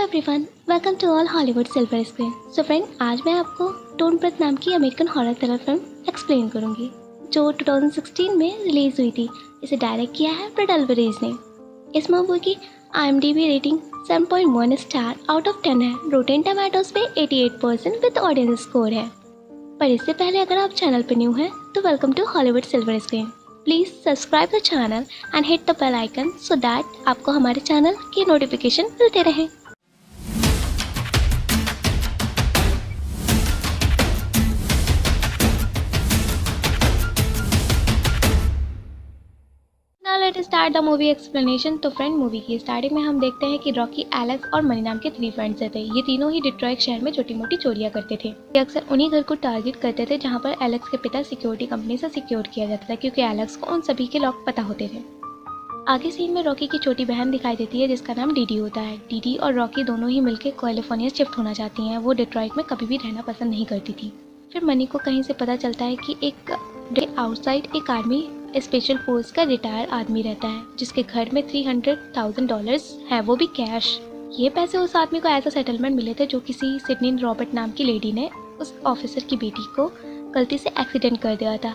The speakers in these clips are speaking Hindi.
Everyone, welcome to all Hollywood silver screen. So friend, आज मैं आपको टोन ब्रेथ नाम की American horror thriller film explain करूंगी जो 2016 में रिलीज हुई थी। इसे डायरेक्ट किया है ब्रैड अल्वारेज ने। इस मूवी की IMDb rating 7.1 star out of 10 है। रोटेन टमाटोज पे 88% विद ऑडियंस स्कोर है। पर इससे पहले अगर आप चैनल पर न्यू हैं तो welcome to Hollywood silver screen. Please subscribe the channel and hit the bell icon so that आपको हमारे चैनल की नोटिफिकेशन मिलते रहे। Now let's start the movie explanation। तो फ्रेंड, मूवी की स्टार्टिंग में हम देखते हैं कि रॉकी, एलेक्स और मनी नाम के 3 फ्रेंड्स थे। ये तीनों ही डिट्रॉइट शहर में छोटी मोटी चोरियां करते थे। ये अक्सर उन्हीं घर को टारगेट करते थे जहां पर एलेक्स के पिता सिक्योरिटी कंपनी से सिक्योर किया जाता था, क्योंकि एलेक्स को उन सभी के लॉक पता होते थे। आगे सीन में रॉकी की छोटी बहन दिखाई देती है जिसका नाम डीडी होता है। डीडी और रॉकी दोनों ही मिलकर कैलिफोर्निया शिफ्ट होना चाहती हैं। वो डिट्रॉइट में कभी भी रहना पसंद नहीं करती थी। फिर मनी को कहीं से पता चलता है कि एक आउटसाइड एक आर्मी स्पेशल फोर्स का रिटायर आदमी रहता है जिसके घर में $300,000 है, वो भी कैश। ये पैसे उस आदमी को ऐसा सेटलमेंट मिले थे जो किसी सिडनी रॉबर्ट नाम की लेडी ने उस ऑफिसर की बेटी को गलती से एक्सीडेंट कर दिया था।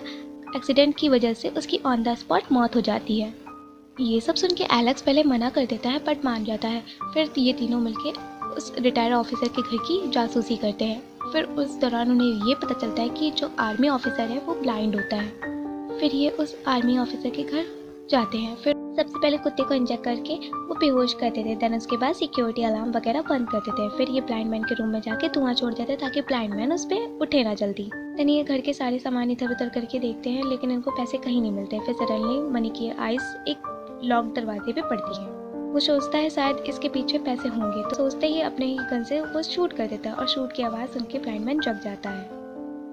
एक्सीडेंट की वजह से उसकी ऑन द स्पॉट मौत हो जाती है। ये सब सुन के एलेक्स पहले मना कर देता है बट मान जाता है। फिर ये तीनों मिलके उस रिटायर ऑफिसर के घर की जासूसी करते हैं। फिर उस दौरान उन्हें ये पता चलता है कि जो आर्मी ऑफिसर है वो ब्लाइंड होता है। फिर ये उस आर्मी ऑफिसर के घर जाते हैं। फिर सबसे पहले कुत्ते को इंजेक्ट करके वो बेहोश करते थे। देन उसके बाद सिक्योरिटी अलार्म वगैरह बंद करते थे। फिर ये ब्लाइंड मैन के रूम में जाके धुआं छोड़ देते ताकि ब्लाइंड मैन उस पर उठे ना जल्दी। देन ये घर के सारे सामान इधर उधर करके देखते हैं लेकिन इनको पैसे कहीं नहीं मिलते। फिर सडनली मनी की आइस एक लॉक दरवाजे पे पड़ती है। वो सोचता है शायद इसके पीछे पैसे होंगे, तो सोचते ही अपने ही गन से वो शूट कर देता है और शूट की आवाज़ सुन के ब्लाइंड मैन जग जाता है।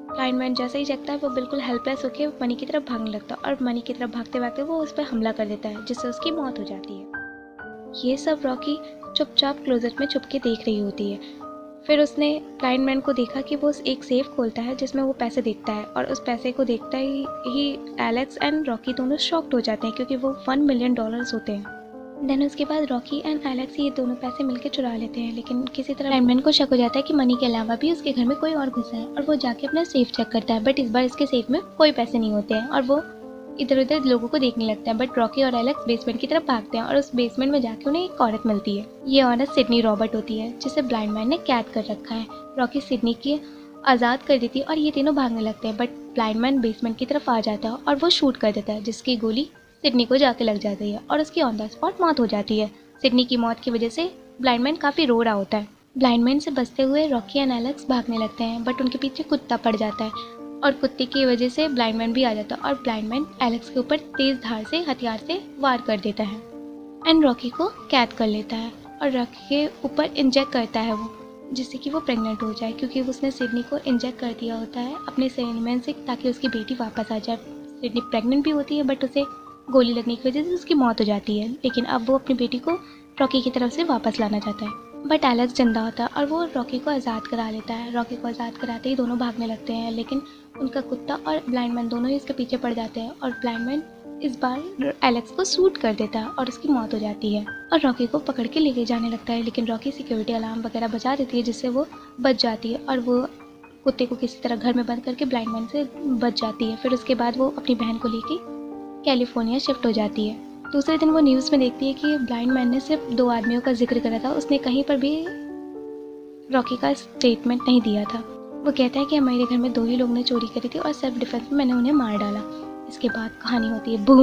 ब्लाइंड मैन जैसे ही जगता है वो बिल्कुल हेल्पलेस होकर मनी की तरफ भागने लगता है और मनी की तरफ भागते भागते वो उस पर हमला कर देता है जिससे उसकी मौत हो जाती है। ये सब रॉकी चुपचाप क्लोजेट में छुप के देख रही होती है। फिर उसने ब्लाइंड मैन को देखा कि वो एक सेफ खोलता है जिसमें वो पैसे देखता है और उस पैसे को देखता ही एलेक्स एंड रॉकी दोनों शॉक्ड हो जाते हैं क्योंकि वो $1 मिलियन होते हैं। देन उसके बाद रॉकी एंड एलेक्स ये दोनों पैसे मिलकर चुरा लेते हैं, लेकिन किसी तरह ब्लाइंड मैन को शक हो जाता है कि मनी के अलावा भी उसके घर में कोई और घुसा है और वो जाके अपना सेफ चेक करता है। बट इस बार इसके सेफ में कोई पैसे नहीं होते हैं और वो इधर उधर लोगों को देखने लगता है। बट रॉकी और एलेक्स बेसमेंट की तरफ भागते हैं और उस बेसमेंट में जाके उन्हें एक औरत मिलती है। ये औरत सिडनी रॉबर्ट होती है जिसे ब्लाइंड मैन ने कैद कर रखा है। रॉकी सिडनी की आज़ाद कर देती है और ये तीनों भागने लगते हैं। बट ब्लाइंड मैन बेसमेंट की तरफ आ जाता है और वो शूट कर देता है जिसकी गोली सिडनी को जाके लग जाती है और उसकी ऑन द स्पॉट मौत हो जाती है। सिडनी की मौत की वजह से ब्लाइंड मैन काफ़ी रो रहा होता है। ब्लाइंड मैन से बचते हुए रॉकी एंड एलेक्स भागने लगते हैं बट उनके पीछे कुत्ता पड़ जाता है और कुत्ते की वजह से ब्लाइंड मैन भी आ जाता है और ब्लाइंड मैन एलेक्स के ऊपर तेज़ धार से हथियार से वार कर देता है एंड रॉकी को कैद कर लेता है और रॉकी के ऊपर इंजेक्ट करता है वो, जिससे कि वो प्रेग्नेंट हो जाए क्योंकि उसने सिडनी को इंजेक्ट कर दिया होता है अपने सेमेन से ताकि उसकी बेटी वापस आ जाए। सिडनी प्रेग्नेंट भी होती है बट उसे गोली लगने की वजह से उसकी मौत हो जाती है, लेकिन अब वो अपनी बेटी को रॉकी की तरफ से वापस लाना चाहता है। बट एलेक्स जिंदा होता है और वो रॉकी को आज़ाद करा लेता है। रॉकी को आज़ाद कराते ही दोनों भागने लगते हैं लेकिन उनका कुत्ता और ब्लाइंड मैन दोनों ही इसके पीछे पड़ जाते हैं और ब्लाइंड मैन इस बार एलेक्स को शूट कर देता है और उसकी मौत हो जाती है और रॉकी को पकड़ के लेके जाने लगता है। लेकिन रॉकी सिक्योरिटी अलार्म वगैरह बजा देती है जिससे वो बच जाती है और वो कुत्ते को किसी तरह घर में बंद करके ब्लाइंड मैन से बच जाती है। फिर उसके बाद वो अपनी बहन को लेके कैलिफोर्निया शिफ्ट हो जाती है। दूसरे दिन वो न्यूज़ में देखती है कि ब्लाइंड मैन ने सिर्फ 2 आदमियों का जिक्र करा था, उसने कहीं पर भी रॉकी का स्टेटमेंट नहीं दिया था। वो कहता है कि हमारे घर में 2 ही लोग ने चोरी करी थी और सेल्फ डिफेंस में मैंने उन्हें मार डाला। इसके बाद कहानी होती है बूम।